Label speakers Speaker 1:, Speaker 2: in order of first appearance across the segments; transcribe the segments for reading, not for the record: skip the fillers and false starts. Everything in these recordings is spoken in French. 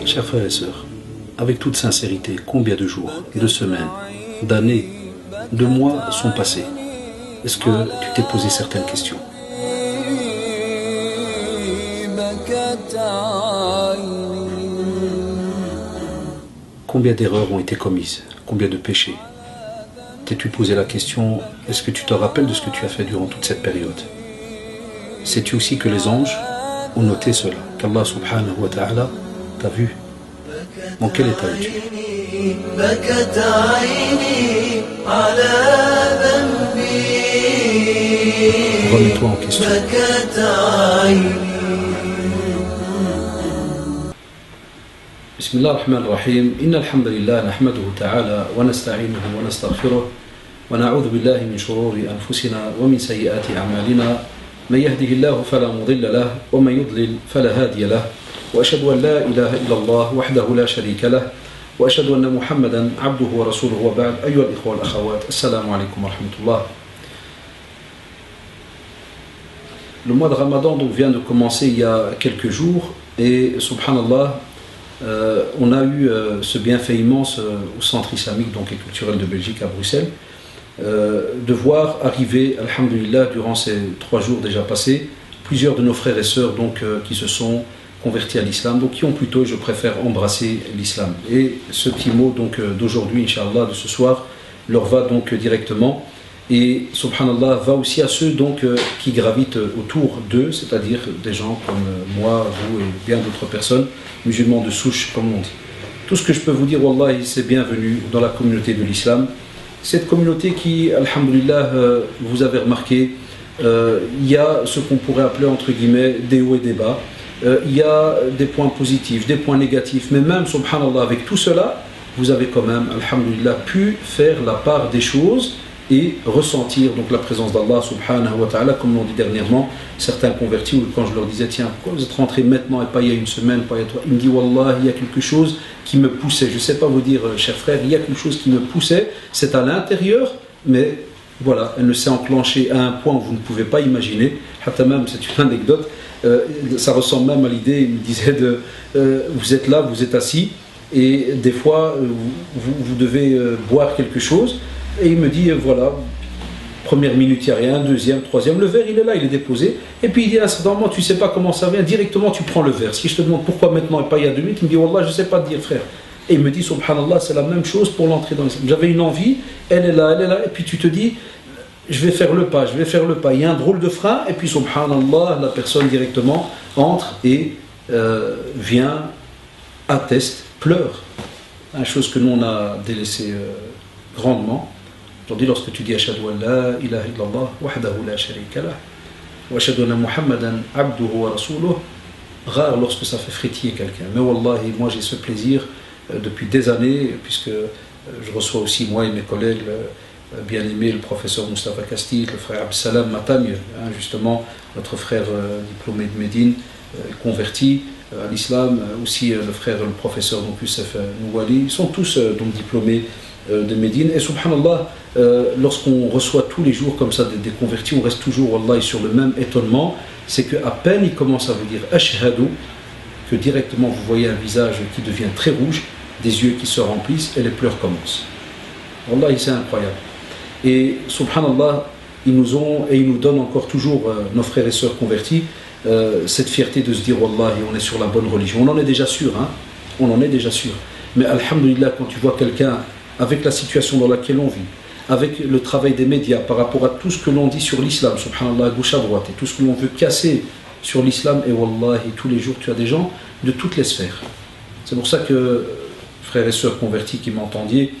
Speaker 1: Chers frères et sœurs, avec toute sincérité, combien de jours, de semaines, d'années, de mois sont passés? Est-ce que tu t'es posé certaines questions? Combien d'erreurs ont été commises? Combien de péchés? T'es-tu posé la question, est-ce que tu te rappelles de ce que tu as fait durant toute cette période? Sais-tu aussi que les anges ont noté cela, qu'Allah subhanahu wa ta'ala t'a vu? Dans quel état es-tu? Remets-toi en question. بسم الله الرحمن الرحيم إن الحمد لله نحمده تعالى ونستعينه ونستغفره ونعوذ بالله من شرور أنفسنا ومن سيئات أعمالنا من يهده الله فلا مضل له ومن يضلل فلا هادي له وأشهد أن لا إله إلا الله وحده لا شريك له وأشهد أن محمدا عبده ورسوله وبعد أيها الإخوة والأخوات السلام عليكم ورحمة الله. Le mois de Ramadan donc vient de commencer il y a quelques jours et subhanallah on a eu ce bienfait immense au centre islamique donc et culturel de Belgique à Bruxelles de voir arriver, alhamdulillah, durant ces 3 jours déjà passés, plusieurs de nos frères et sœurs donc, qui se sont convertis à l'islam, donc qui ont plutôt, je préfère, embrassé l'islam. Et ce petit mot donc d'aujourd'hui, Inch'Allah, de ce soir, leur va donc directement. Et subhanallah, va aussi à ceux donc qui gravitent autour d'eux, c'est-à-dire des gens comme moi, vous et bien d'autres personnes, musulmans de souche, comme on dit. Tout ce que je peux vous dire, wallahi, c'est bienvenue dans la communauté de l'islam. Cette communauté qui, alhamdulillah, vous avez remarqué, il y a ce qu'on pourrait appeler entre guillemets des hauts et des bas. Il y a des points positifs, des points négatifs, mais même, subhanallah, avec tout cela, vous avez quand même, alhamdulillah, pu faire la part des choses et ressentir donc la présence d'Allah subhanahu wa ta'ala, comme l'on dit dernièrement, certains convertis, ou quand je leur disais, tiens, pourquoi vous êtes rentrés maintenant et pas il y a une semaine, pas il y a 3, il me dit, wallah, il y a quelque chose qui me poussait, je ne sais pas vous dire, cher frère, il y a quelque chose qui me poussait, c'est à l'intérieur, mais voilà, elle ne s'est enclenchée à un point où vous ne pouvez pas imaginer, hatta même, c'est une anecdote, ça ressemble même à l'idée, il me disait, vous êtes là, vous êtes assis, et des fois, vous devez boire quelque chose, et il me dit, voilà, première minute, il n'y a rien, deuxième, troisième, le verre, il est là, il est déposé. Et puis il dit, à un certain moment, tu ne sais pas comment ça vient, directement tu prends le verre. Si je te demande pourquoi maintenant et pas il y a 2 minutes, il me dit, wallah, je ne sais pas te dire, frère. Et il me dit, subhanallah, c'est la même chose pour l'entrée dans l'islam. J'avais une envie, elle est là, et puis tu te dis, je vais faire le pas, je vais faire le pas. Il y a un drôle de frein, et puis subhanallah, la personne directement entre et vient, atteste, pleure. Une chose que nous on a délaissé grandement. Aujourd'hui, lorsque tu dis Ashhadu an la ilaha illallah wahdahu la sharika lah wa ashhadu anna Muhammadan abduhu wa rasuluh, rare lorsque ça fait frétiller quelqu'un. Mais wallahi, moi j'ai ce plaisir depuis des années, puisque je reçois aussi, moi et mes collègues, bien aimé le professeur Mustafa Kastit, le frère Absalam Matagne, justement notre frère diplômé de Médine, converti à l'islam, aussi le frère, le professeur donc Youssef Nouali, ils sont tous donc diplômés de Médine. Et subhanallah, lorsqu'on reçoit tous les jours comme ça des convertis, on reste toujours wallahi sur le même étonnement, c'est qu'à peine ils commencent à vous dire ashhadu, que directement vous voyez un visage qui devient très rouge, des yeux qui se remplissent et les pleurs commencent. Wallahi, c'est incroyable. Et subhanallah, ils nous donnent encore toujours, nos frères et sœurs convertis, cette fierté de se dire wallahi, on est sur la bonne religion. On en est déjà sûr, hein, on en est déjà sûr. Mais alhamdulillah, quand tu vois quelqu'un avec la situation dans laquelle on vit, avec le travail des médias par rapport à tout ce que l'on dit sur l'islam, subhanallah, à gauche à droite, et tout ce que l'on veut casser sur l'islam, et wallahi, tous les jours tu as des gens de toutes les sphères. C'est pour ça que, frères et sœurs convertis qui m'entendiez,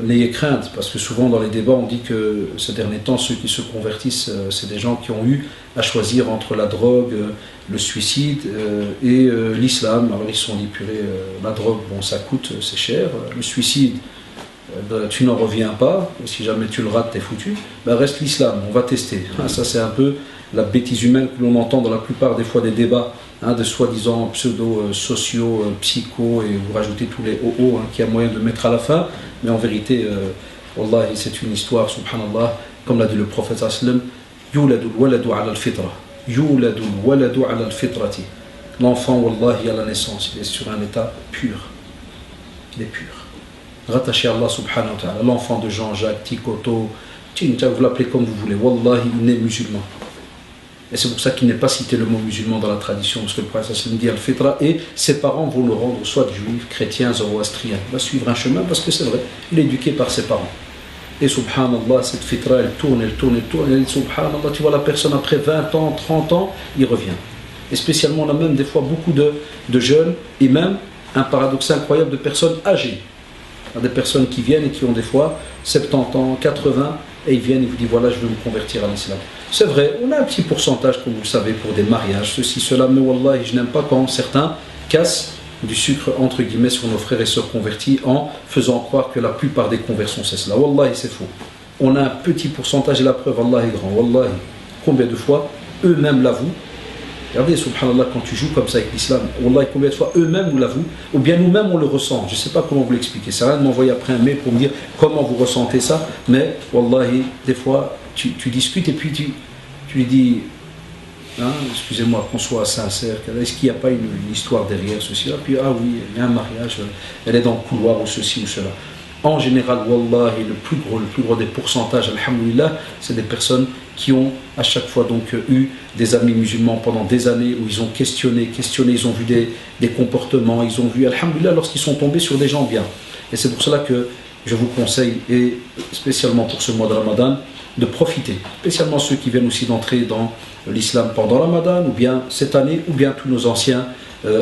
Speaker 1: n'ayez crainte, parce que souvent dans les débats on dit que ces derniers temps ceux qui se convertissent c'est des gens qui ont eu à choisir entre la drogue, le suicide et l'islam. Alors ils se sont dit purée, la drogue bon ça coûte, c'est cher, le suicide tu n'en reviens pas, si jamais tu le rates t'es foutu, ben reste l'islam, on va tester. Ça c'est un peu la bêtise humaine que l'on entend dans la plupart des fois des débats, de soi-disant pseudo-sociaux, psycho, et vous rajoutez tous les OO qu'il y a moyen de mettre à la fin, mais en vérité, wallahi, c'est une histoire, subhanallah, comme l'a dit le prophète sallam, yuladul waladu ala al-fitra. يولد الولد على الفطرة. L'enfant, wallahi, à la naissance, il est sur un état pur. Il est pur. Rattaché à Allah subhanahu wa ta'ala. L'enfant de Jean-Jacques, Tikoto, Tinta, vous l'appelez comme vous voulez. Wallahi, il est musulman. Et c'est pour ça qu'il n'est pas cité le mot musulman dans la tradition, parce que le prophète sallallahu alayhi wa sallam dit al-fitra, et ses parents vont le rendre soit juif, chrétien, zoroastrien. Il va suivre un chemin parce que c'est vrai, il est éduqué par ses parents. Et subhanallah, cette fitra, elle tourne, elle tourne, elle tourne, et subhanallah, tu vois la personne après 20 ans, 30 ans, il revient. Et spécialement, on a même des fois beaucoup de jeunes, et même un paradoxe incroyable de personnes âgées. Il y a des personnes qui viennent et qui ont des fois 70 ans, 80, et ils viennent et vous disent voilà, je veux me convertir à l'islam. C'est vrai, on a un petit pourcentage, comme vous le savez, pour des mariages, ceci, cela, mais wallah, je n'aime pas quand certains cassent du sucre, entre guillemets, sur nos frères et sœurs convertis en faisant croire que la plupart des conversions, c'est cela. Wallah, c'est faux. On a un petit pourcentage et la preuve, Allah est grand. Wallah, combien de fois eux-mêmes l'avouent. Regardez, subhanallah, quand tu joues comme ça avec l'islam, wallah, combien de fois eux-mêmes nous l'avouent, ou bien nous-mêmes on le ressent. Je ne sais pas comment vous l'expliquer. C'est rien de m'envoyer après un mail pour me dire comment vous ressentez ça, mais wallah, des fois, tu discutes et puis tu lui dis, hein, excusez-moi, qu'on soit sincère, est-ce qu'il n'y a pas une histoire derrière ceci là? Puis, ah oui, il y a un mariage, elle est dans le couloir ou ceci ou cela. En général, wallah, le plus gros des pourcentages, alhamdoulilah, c'est des personnes qui ont à chaque fois donc eu des amis musulmans pendant des années où ils ont questionné, ils ont vu des comportements, ils ont vu, alhamdoulilah, lorsqu'ils sont tombés sur des gens bien. Et c'est pour cela que je vous conseille, et spécialement pour ce mois de Ramadan, de profiter, spécialement ceux qui viennent aussi d'entrer dans l'islam pendant Ramadan, ou bien cette année, ou bien tous nos anciens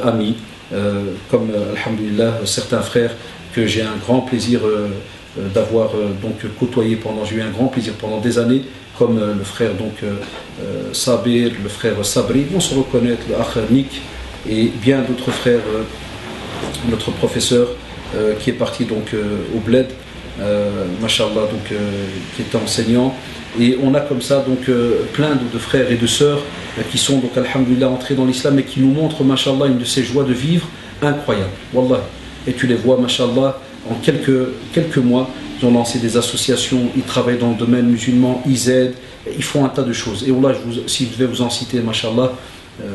Speaker 1: amis, comme, alhamdoulilah, certains frères que j'ai un grand plaisir d'avoir donc côtoyé j'ai eu un grand plaisir pendant des années, comme le frère donc Sabir, le frère Sabri, on se reconnaît, le Akharnik, et bien d'autres frères, notre professeur qui est parti donc au Bled, mashallah, donc qui était enseignant, et on a comme ça donc plein de frères et de sœurs qui sont donc alhamdoulilah entrés dans l'islam et qui nous montrent mashallah une de ces joies de vivre incroyable, wallah. Et tu les vois, mashallah, en quelques mois, ils ont lancé des associations, ils travaillent dans le domaine musulman, ils aident, ils font un tas de choses. Et voilà, si je devais vous en citer, mashallah,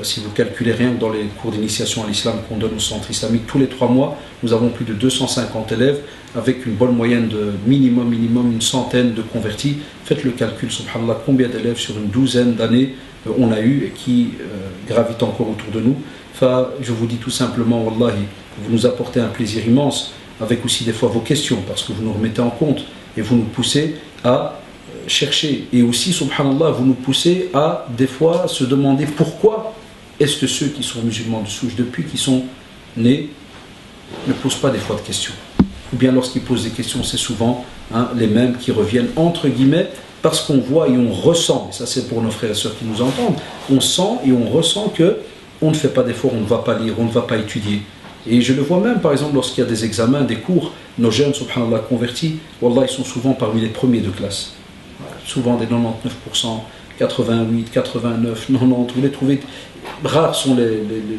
Speaker 1: si vous calculez rien que dans les cours d'initiation à l'islam qu'on donne au centre islamique, tous les 3 mois, nous avons plus de 250 élèves, avec une bonne moyenne de minimum une centaine de convertis. Faites le calcul, subhanallah, combien d'élèves sur une douzaine d'années on a eu et qui gravitent encore autour de nous. Enfin, je vous dis tout simplement, wallahi, vous nous apportez un plaisir immense, avec aussi des fois vos questions, parce que vous nous remettez en compte et vous nous poussez à chercher. Et aussi, subhanallah, vous nous poussez à des fois se demander pourquoi est-ce que ceux qui sont musulmans de souche depuis qu'ils sont nés ne posent pas des fois de questions. Ou bien lorsqu'ils posent des questions, c'est souvent les mêmes qui reviennent entre guillemets, parce qu'on voit et on ressent, et ça c'est pour nos frères et sœurs qui nous entendent, on sent et on ressent que on ne fait pas d'efforts, on ne va pas lire, on ne va pas étudier. Et je le vois même, par exemple, lorsqu'il y a des examens, des cours, nos jeunes, subhanallah, convertis, wallah, ils sont souvent parmi les premiers de classe. Souvent des 99%, 88, 89, 90, vous les trouvez, rares sont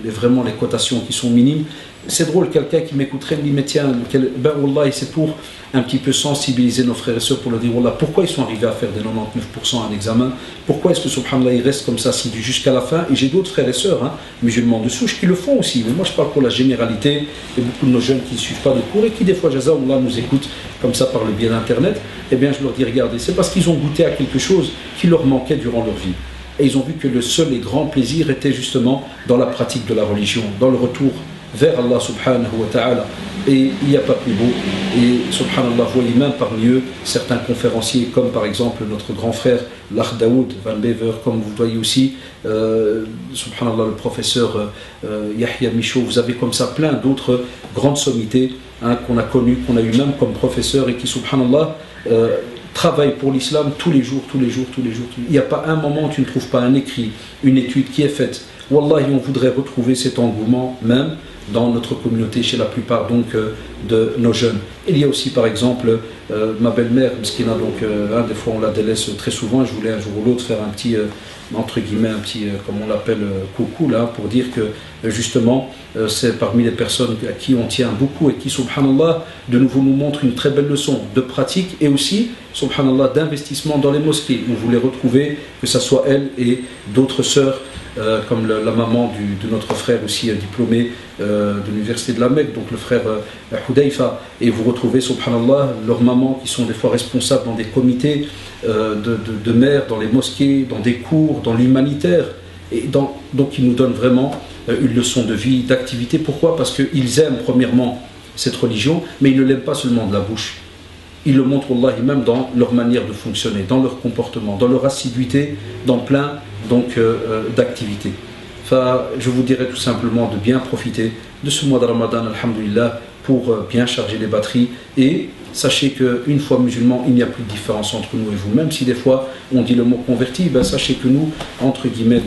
Speaker 1: vraiment les cotations qui sont minimes. C'est drôle, quelqu'un qui m'écouterait me dit, mais tiens, ben wallah, c'est pour un petit peu sensibiliser nos frères et sœurs pour leur dire, wallah, pourquoi ils sont arrivés à faire des 99% à un examen, pourquoi est-ce que subhanallah, ils restent comme ça assidus jusqu'à la fin. Et j'ai d'autres frères et sœurs, musulmans de souche, qui le font aussi. Mais moi, je parle pour la généralité, et beaucoup de nos jeunes qui ne suivent pas de cours et qui, des fois, jazakallah, nous écoutent comme ça par le biais d'Internet. Eh bien, je leur dis, regardez, c'est parce qu'ils ont goûté à quelque chose qui leur manquait durant leur vie. Et ils ont vu que le seul et grand plaisir était justement dans la pratique de la religion, dans le retour vers Allah subhanahu wa ta'ala. Et il n'y a pas plus beau. Et subhanallah, voyez même parmi eux certains conférenciers, comme par exemple notre grand frère Lach Daoud Van Bever, comme vous voyez aussi, subhanallah, le professeur Yahya Michaud. Vous avez comme ça plein d'autres grandes sommités qu'on a connues, qu'on a eu même comme professeurs et qui, subhanallah, travaillent pour l'islam tous les jours. Il n'y a pas un moment où tu ne trouves pas un écrit, une étude qui est faite. Wallahi, on voudrait retrouver cet engouement même dans notre communauté, chez la plupart donc de nos jeunes. Il y a aussi par exemple ma belle-mère, Mskina, donc des fois on la délaisse très souvent. Je voulais un jour ou l'autre faire un petit, entre guillemets, un petit, comme on l'appelle, coucou là, pour dire que justement c'est parmi les personnes à qui on tient beaucoup et qui, subhanallah, de nouveau nous montre une très belle leçon de pratique et aussi, subhanallah, d'investissement dans les mosquées. Vous les retrouvez, que ce soit elle et d'autres sœurs, comme la maman de notre frère aussi diplômé de l'université de la Mecque, donc le frère Hudayfa, et vous retrouvez, subhanallah, leurs mamans qui sont des fois responsables dans des comités de mères, dans les mosquées, dans des cours, dans l'humanitaire, et donc ils nous donnent vraiment une leçon de vie, d'activité. Pourquoi? Parce qu'ils aiment premièrement cette religion, mais ils ne l'aiment pas seulement de la bouche. Ils le montrent, wallahi, même dans leur manière de fonctionner, dans leur comportement, dans leur assiduité, dans plein d'activités. Enfin, je vous dirais tout simplement de bien profiter de ce mois de Ramadan, alhamdulillah, pour bien charger les batteries. Et sachez qu'une fois musulman, il n'y a plus de différence entre nous et vous. Même si des fois on dit le mot converti, ben sachez que nous, entre guillemets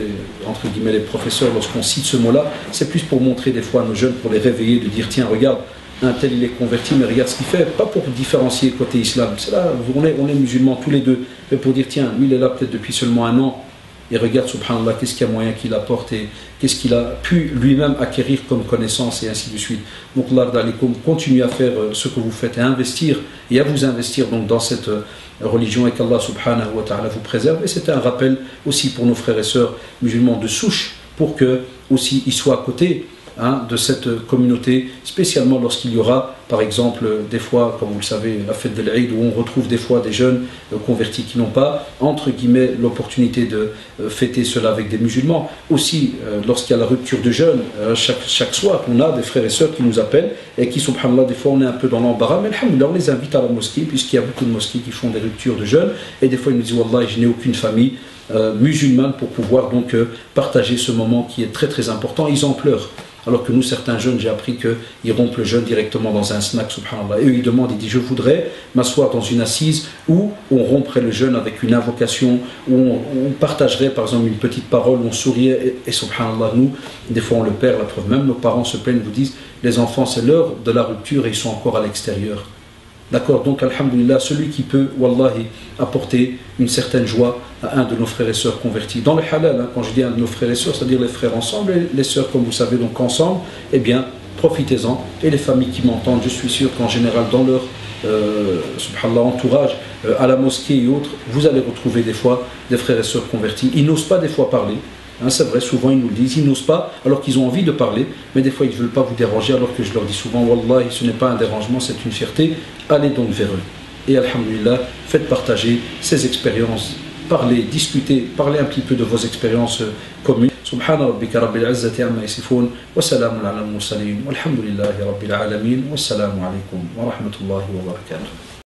Speaker 1: les professeurs, lorsqu'on cite ce mot-là, c'est plus pour montrer des fois à nos jeunes, pour les réveiller, de dire tiens, regarde, un tel il est converti, mais regarde ce qu'il fait, pas pour différencier côté islam. C'est là, on est musulmans tous les deux, mais pour dire tiens, lui il est là peut-être depuis seulement un an, et regarde, subhanallah, qu'est-ce qu'il y a moyen qu'il apporte et qu'est-ce qu'il a pu lui-même acquérir comme connaissance et ainsi de suite. Donc, continuez à faire ce que vous faites et à investir et à vous investir donc dans cette religion et qu'Allah subhanahu wa ta'ala vous préserve. Et c'était un rappel aussi pour nos frères et sœurs musulmans de souche pour que aussi ils soient à côté de cette communauté, spécialement lorsqu'il y aura, par exemple, des fois, comme vous le savez, la fête de l'Aïd, où on retrouve des fois des jeunes convertis qui n'ont pas, entre guillemets, l'opportunité de fêter cela avec des musulmans. Aussi, lorsqu'il y a la rupture de jeûne, chaque soir, on a des frères et sœurs qui nous appellent et qui, subhanallah, des fois, on est un peu dans l'embarras, mais alhamdoulilah, on les invite à la mosquée, puisqu'il y a beaucoup de mosquées qui font des ruptures de jeûne, et des fois, ils nous disent, wallah, je n'ai aucune famille musulmane pour pouvoir donc partager ce moment qui est très très important. Ils en pleurent. Alors que nous, certains jeunes, j'ai appris qu'ils rompent le jeûne directement dans un snack, subhanallah. Et eux, ils demandent, ils disent, je voudrais m'asseoir dans une assise où on romprait le jeûne avec une invocation, où on partagerait, par exemple, une petite parole, on sourirait, et subhanallah, nous, des fois, on le perd, la preuve. Même nos parents se plaignent, vous disent, les enfants, c'est l'heure de la rupture et ils sont encore à l'extérieur. D'accord, donc alhamdulillah, celui qui peut, wallahi, apporter une certaine joie à un de nos frères et sœurs convertis. Dans le halal, quand je dis un de nos frères et sœurs, c'est-à-dire les frères ensemble et les sœurs, comme vous savez, donc ensemble, eh bien, profitez-en. Et les familles qui m'entendent, je suis sûr qu'en général, dans leur subhanallah, entourage, à la mosquée et autres, vous allez retrouver des fois des frères et sœurs convertis. Ils n'osent pas des fois parler. C'est vrai, souvent ils nous le disent, ils n'osent pas alors qu'ils ont envie de parler, mais des fois ils ne veulent pas vous déranger, alors que je leur dis souvent, wallahi, ce n'est pas un dérangement, c'est une fierté. Allez donc vers eux. Et alhamdulillah, faites partager ces expériences, parlez, discutez, parlez un petit peu de vos expériences communes. Subhana rabbika rabbil izzati amma yasifun, wa salamun ala al-mursalin, walhamdulillahi rabbil alamin, wassalamu alaykum wa rahmatullahi wa barakatuh.